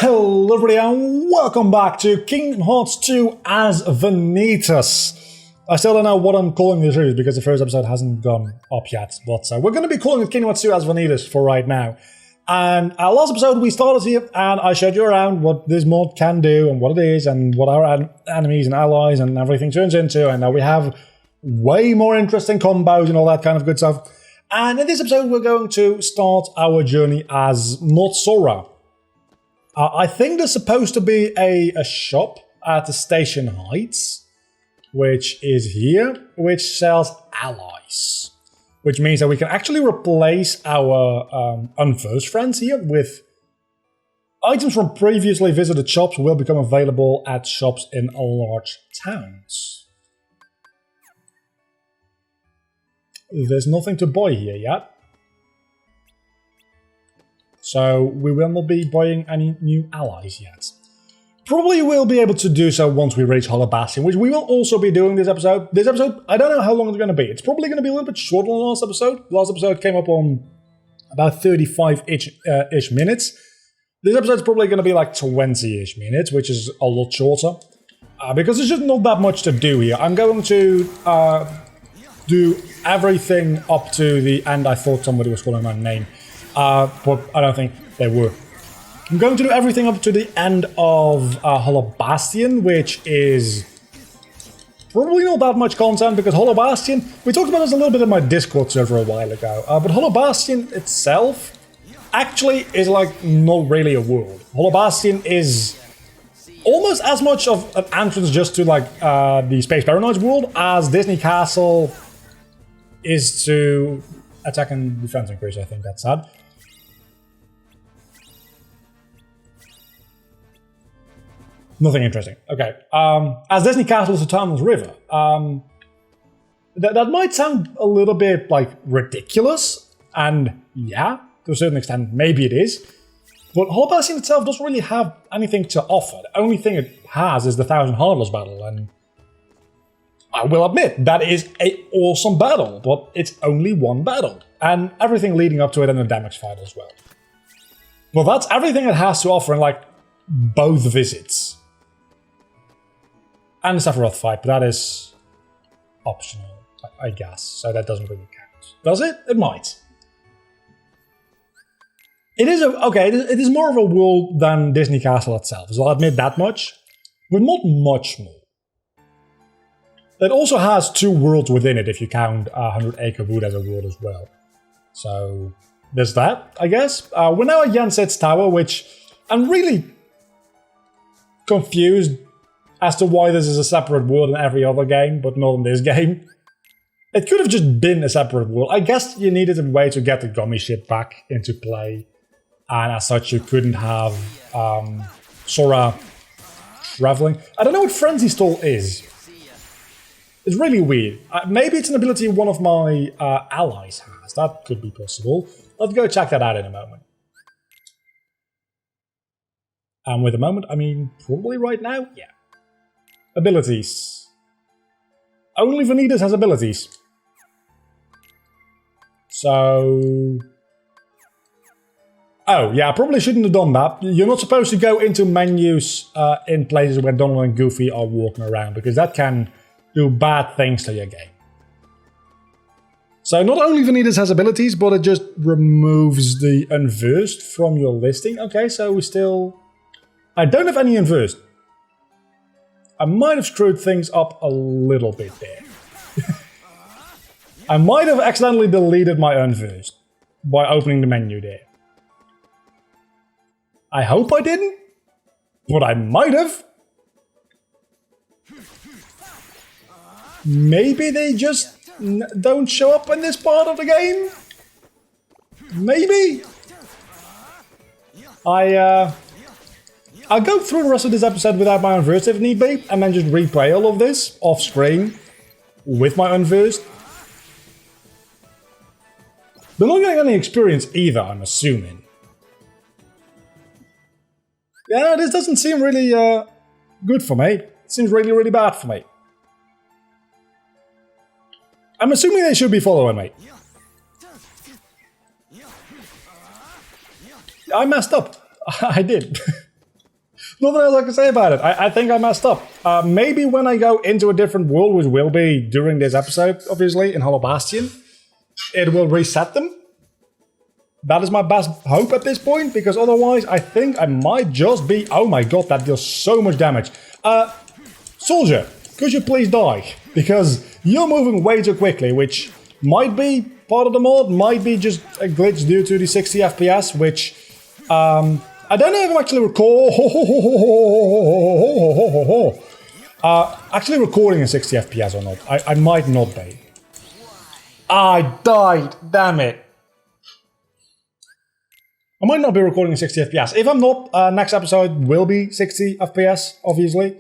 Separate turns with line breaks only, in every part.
Hello everybody and welcome back to Kingdom Hearts 2 as Vanitas. I still don't know what I'm calling this series because the first episode hasn't gone up yet, but we're going to be calling it Kingdom Hearts 2 as Vanitas for right now. And our last episode we started here and I showed you around what this mod can do and what it is and what our enemies and allies and everything turns into, and now we have way more interesting combos and all that kind of good stuff. And in this episode we're going to start our journey as not Sora. I think there's supposed to be a shop at the Station Heights, which is here, which sells allies. Which means that we can actually replace our unversed friends here with items from previously visited shops will become available at shops in large towns. There's nothing to buy here yet. So we will not be buying any new allies yet. Probably will be able to do so once we reach Hollow Bastion, which we will also be doing this episode. This episode, I don't know how long it's going to be. It's probably going to be a little bit shorter than the last episode. The last episode came up on about 35-ish minutes. This episode's probably going to be like 20-ish minutes, which is a lot shorter. Because there's just not that much to do here. I'm going to do everything up to the end. I thought somebody was calling my name. But I don't think they were. I'm going to do everything up to the end of Hollow Bastion, which is probably not that much content because Hollow Bastion, we talked about this a little bit in my Discord server a while ago, but Hollow Bastion itself actually is like not really a world. Hollow Bastion is almost as much of an entrance just to like the Space Paranoids world as Disney Castle is to attack and defense increase. I think that's sad. Nothing interesting. Okay. As Disney Castle is a Timeless River, that might sound a little bit like ridiculous, and yeah, to a certain extent, maybe it is. But Hollow Bastion itself doesn't really have anything to offer. The only thing it has is the Thousand Heartless battle, and I will admit that is an awesome battle, but it's only one battle, and everything leading up to it and the damage fight as well. Well, that's everything it has to offer in like both visits. And the Sephiroth fight, but that is optional, I guess, so that doesn't really count. Does it? It might. It is it is more of a world than Disney Castle itself, so I'll admit that much, but not much more. It also has two worlds within it if you count 100 Acre Wood as a world as well. So there's that, I guess. We're now at Yanset's Tower, which I'm really confused as to why this is a separate world in every other game, but not in this game. It could have just been a separate world. I guess you needed a way to get the gummy ship back into play, and as such you couldn't have Sora traveling. I don't know what Frenzy Stall is. It's really weird. Maybe it's an ability one of my allies has. That could be possible. Let's go check that out in a moment. And with a moment, I mean probably right now? Yeah. Abilities. Only Vanitas has abilities. So... oh, yeah, I probably shouldn't have done that. You're not supposed to go into menus in places where Donald and Goofy are walking around, because that can do bad things to your game. So not only Vanitas has abilities, but it just removes the unversed from your listing. Okay, so we still... I don't have any unversed. I might have screwed things up a little bit there. I might have accidentally deleted my unversed by opening the menu there. I hope I didn't, but I might have. Maybe they just don't show up in this part of the game? Maybe? I'll go through the rest of this episode without my unversed if need be, and then just replay all of this off screen with my unversed. They're not getting any experience either, I'm assuming. Yeah, this doesn't seem really good for me. It seems really, really bad for me. I'm assuming they should be following me. I messed up. I did. Nothing else I can say about it. I think I messed up. Maybe when I go into a different world, which will be during this episode, obviously, in Hollow Bastion, it will reset them. That is my best hope at this point, because otherwise I think I might just be... Oh my god, that deals so much damage. Soldier, could you please die? Because you're moving way too quickly, which might be part of the mod, might be just a glitch due to the 60 FPS, which... I don't know if I'm actually actually recording in 60 FPS or not. I might not be. I died, damn it. I might not be recording in 60 FPS. If I'm not, next episode will be 60 FPS, obviously.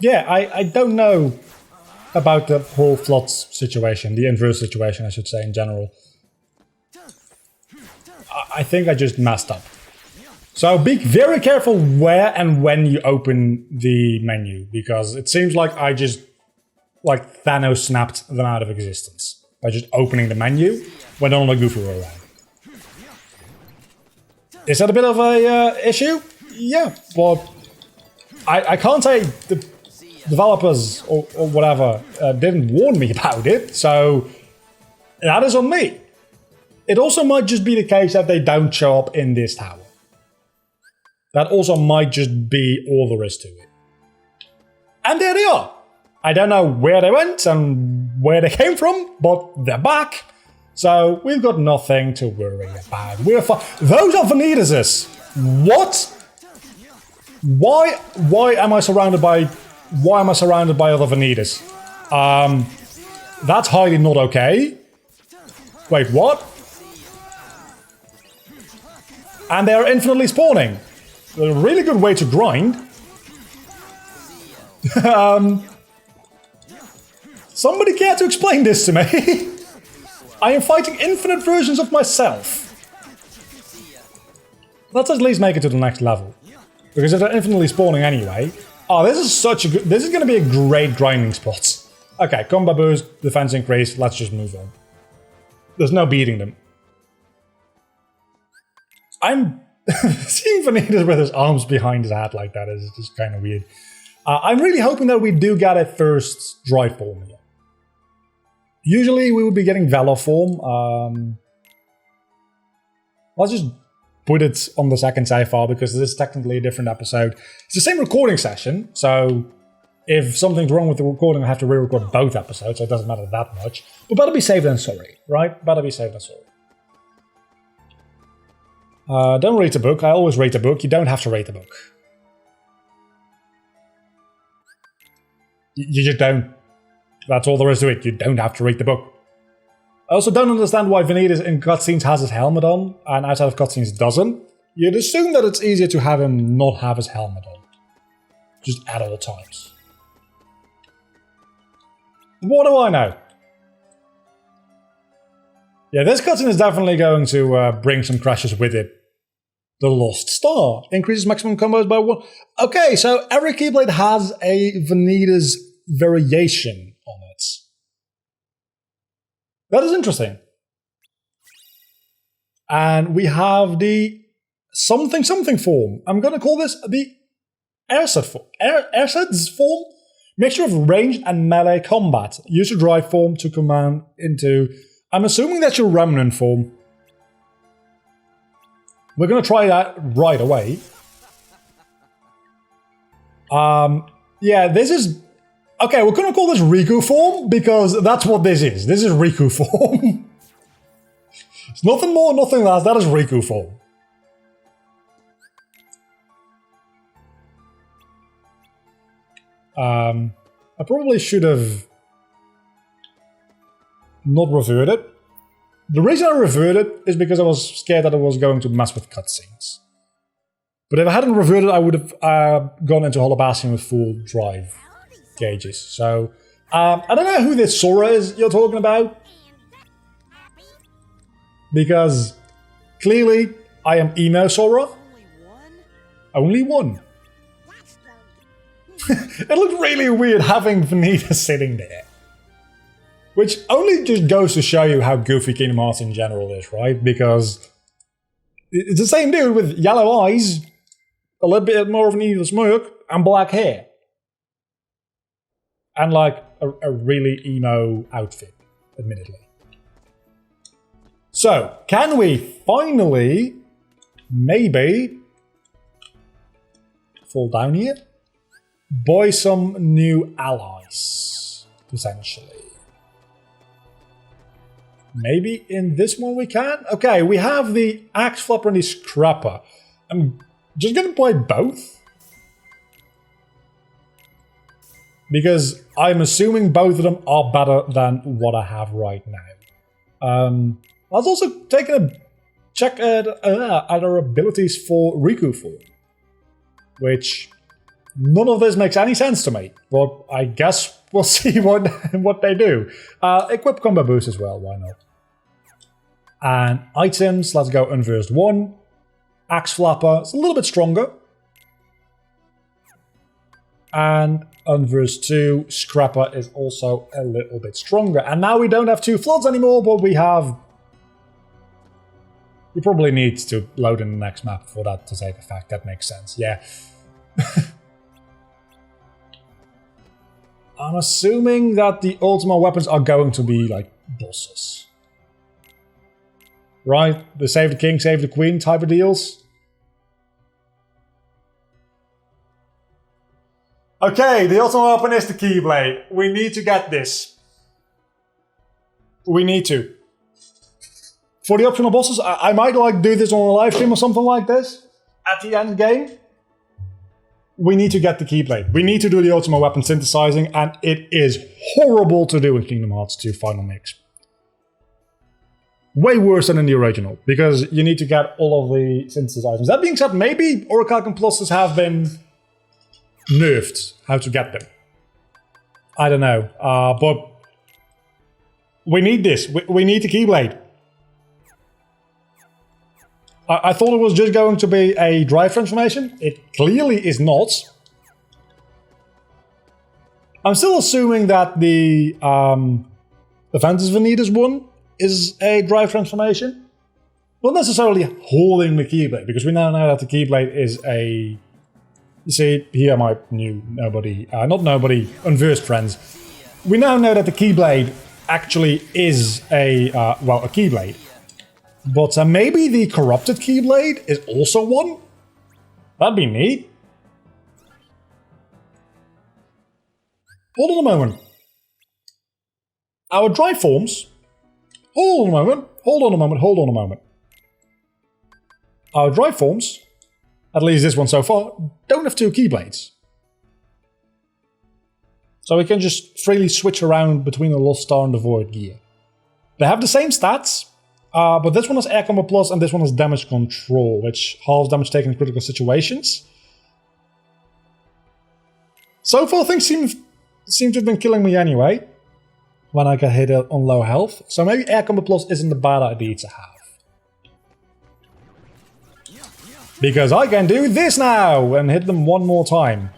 Yeah, I don't know about the whole floods situation, the inverse situation, I should say, in general. I think I just messed up. So be very careful where and when you open the menu, because it seems like I just, like, Thanos snapped them out of existence by just opening the menu when on a goofy roll around. Is that a bit of a issue? Yeah, but I can't say the developers or whatever didn't warn me about it, so that is on me. It also might just be the case that they don't show up in this tower. That also might just be all there is to it. And there they are. I don't know where they went and where they came from, but they're back. So we've got nothing to worry about. We're fine. Those are Vanitases. What? Why am I surrounded by other Vanitas? That's highly not okay. Wait, what? And they are infinitely spawning. A really good way to grind. Somebody care to explain this to me? I am fighting infinite versions of myself. Let's at least make it to the next level. Because if they're infinitely spawning anyway... Oh, this is such a good... This is going to be a great grinding spot. Okay, combat boost, defense increase, let's just move on. There's no beating them. I'm... Seeing Vanitas with his arms behind his head like that is just kind of weird. I'm really hoping that we do get a first dry form here. Usually we would be getting Valor form. Let's just put it on the second save file because this is technically a different episode. It's the same recording session, so if something's wrong with the recording, I have to re-record both episodes, so it doesn't matter that much. But better be safe than sorry, right? Better be safe than sorry. Don't rate a book. I always rate a book. You don't have to rate a book. You just don't. That's all there is to it. You don't have to read the book. I also don't understand why Vanitas in cutscenes has his helmet on, and outside of cutscenes doesn't. You'd assume that it's easier to have him not have his helmet on. Just at all times. What do I know? Yeah, this cutscene is definitely going to bring some crashes with it. The Lost Star increases maximum combos by 1. Okay, so every Keyblade has a Vanitas variation on it. That is interesting. And we have the something form. I'm going to call this the Airset form. Airset's form? Mixture of ranged and melee combat. Use your drive form to command into... I'm assuming that's your Remnant form. We're going to try that right away. Yeah, this is... Okay, we're going to call this Riku form, because that's what this is. This is Riku form. It's nothing more, nothing less. That is Riku form. I probably should have not reverted. The reason I reverted is because I was scared that it was going to mess with cutscenes. But if I hadn't reverted, I would have gone into Hollow Bastion with full drive gauges. So, I don't know who this Sora is you're talking about. Because, clearly, I am Emo Sora. Only one? It looked really weird having Vanitas sitting there. Which only just goes to show you how goofy Kingdom Hearts in general is, right? Because it's the same dude with yellow eyes, a little bit more of an evil smirk, and black hair. And like a really emo outfit, admittedly. So, can we finally, maybe, fall down here? Buy some new allies, potentially. Maybe in this one we can? Okay, we have the Axe Flapper and the Scrapper. I'm just gonna buy both. Because I'm assuming both of them are better than what I have right now. I was also taking a check at our abilities for Riku form. Which, none of this makes any sense to me. But I guess we'll see what they do. Equip combo boost as well, why not? And items, let's go unversed 1. Axe Flapper, it's a little bit stronger. And unversed 2, Scrapper is also a little bit stronger. And now we don't have 2 floods anymore, but we have... You probably need to load in the next map for that to take effect. That makes sense, yeah. I'm assuming that the ultimate weapons are going to be like bosses. Right? The save the king, save the queen type of deals. Okay, the ultimate weapon is the Keyblade. We need to get this. We need to. For the optional bosses, I might like do this on a live stream or something like this. At the end game. We need to get the Keyblade. We need to do the ultimate weapon synthesizing, and it is horrible to do in Kingdom Hearts 2 Final Mix. Way worse than in the original, because you need to get all of the synthesis items. That being said, maybe Orichalcum Pluses have been nerfed, how to get them. I don't know, but we need this. We need the Keyblade. I thought it was just going to be a drive transformation. It clearly is not. I'm still assuming that the Fantasy Vanitas one is a drive transformation. Not necessarily holding the Keyblade, because we now know that the Keyblade is a... You see, here my new unversed friends. We now know that the Keyblade actually is a Keyblade. But maybe the corrupted Keyblade is also one? That'd be neat. Hold on a moment. Our drive forms... Hold on a moment. Our drive forms, at least this one so far, don't have 2 Keyblades. So we can just freely switch around between the Lost Star and the Void gear. They have the same stats, but this one has Air Combo Plus and this one has Damage Control, which halves damage taken in critical situations. So far things seem to have been killing me anyway, when I get hit on low health. So maybe Air Combo Plus isn't a bad idea to have. Because I can do this now and hit them one more time.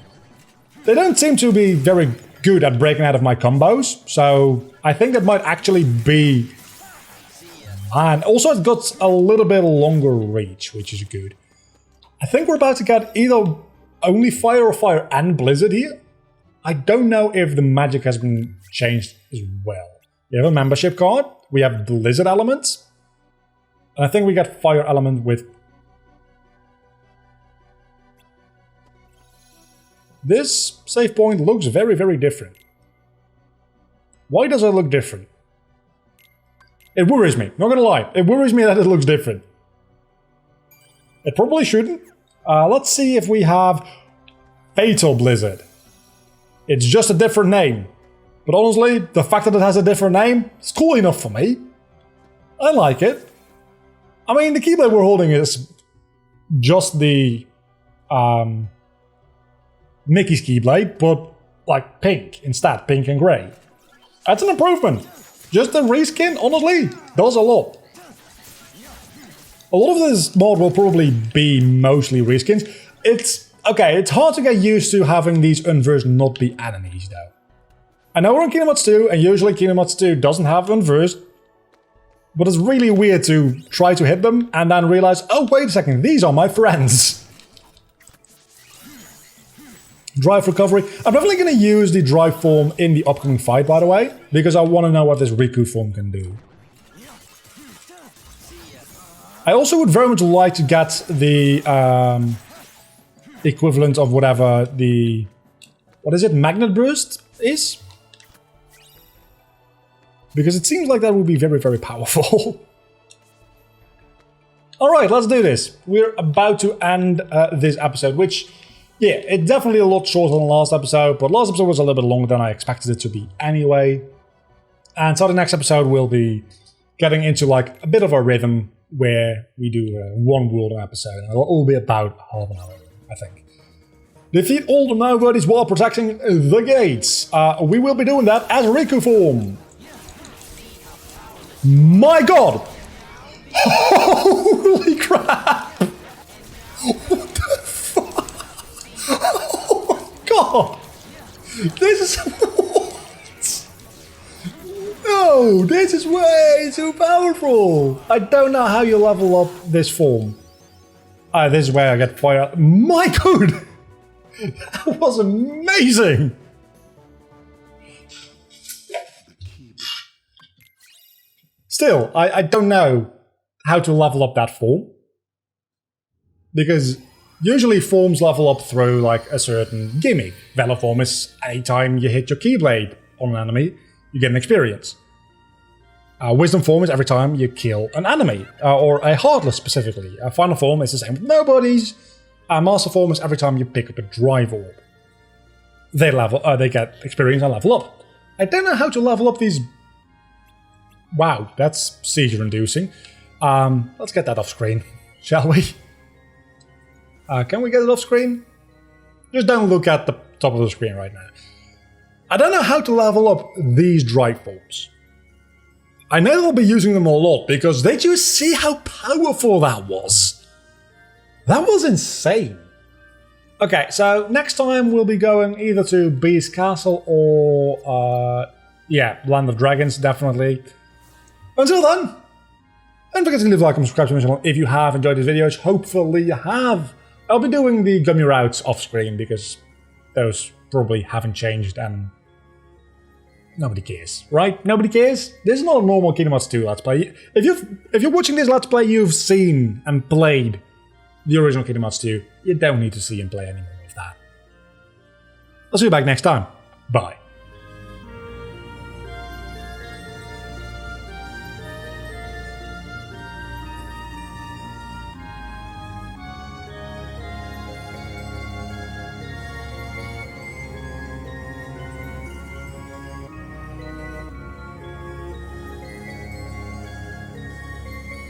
They don't seem to be very good at breaking out of my combos, so I think that might actually be... And also it got a little bit longer reach, which is good. I think we're about to get either only fire or fire and blizzard here. I don't know if the magic has been changed as well. We have a membership card, we have the lizard elements, and I think we get fire element with... This save point looks very, very different. Why does it look different? It worries me, not gonna lie. It worries me that it looks different. It probably shouldn't. Let's see if we have Fatal Blizzard. It's just a different name. But honestly, the fact that it has a different name is cool enough for me. I like it. I mean, the Keyblade we're holding is just the Mickey's Keyblade, but like pink instead, pink and grey. That's an improvement. Just the reskin, honestly, does a lot. A lot of this mod will probably be mostly reskins. It's hard to get used to having these unversed not be enemies though. I know we're on Kingdom Hearts 2, and usually Kingdom Hearts 2 doesn't have unversed, but it's really weird to try to hit them and then realize, oh, wait a second, these are my friends. Drive recovery. I'm definitely going to use the drive form in the upcoming fight, by the way, because I want to know what this Riku form can do. I also would very much like to get the equivalent of whatever the... What is it? Magnet Burst is? Because it seems like that would be very, very powerful. Alright, let's do this. We're about to end this episode, which... Yeah, it's definitely a lot shorter than the last episode, but last episode was a little bit longer than I expected it to be anyway. And so the next episode will be getting into like a bit of a rhythm where we do one world an episode, and it'll all be about half an hour, I think. Defeat all the nobodies while protecting the gates. We will be doing that as Riku form. My god! Holy crap! What the fuck? Oh my god! This is... What? No, this is way too powerful! I don't know how you level up this form. This is where I get fire. My god! That was amazing! Still, I don't know how to level up that form. Because usually forms level up through like a certain gimmick. Valor form is anytime you hit your Keyblade on an enemy, you get an experience. Wisdom form is every time you kill an enemy, or a Heartless specifically. Final form is the same with nobodies. Master form is every time you pick up a Drive Orb. They get experience and level up. I don't know how to level up these. Wow, that's seizure-inducing. Let's get that off screen, shall we? Can we get it off screen? Just don't look at the top of the screen right now. I don't know how to level up these Drive Forms. I know I'll be using them a lot, because did you see how powerful that was? That was insane. Okay, so next time we'll be going either to Beast Castle or, yeah, Land of Dragons, definitely. Until then, don't forget to leave a like and subscribe to my channel if you have enjoyed these videos. Hopefully you have. I'll be doing the gummy routes off screen because those probably haven't changed and nobody cares, right? Nobody cares? This is not a normal Kingdom Hearts 2 Let's Play. If you're watching this Let's Play, you've seen and played the original Kingdom Hearts 2. You don't need to see and play any more of that. I'll see you back next time. Bye.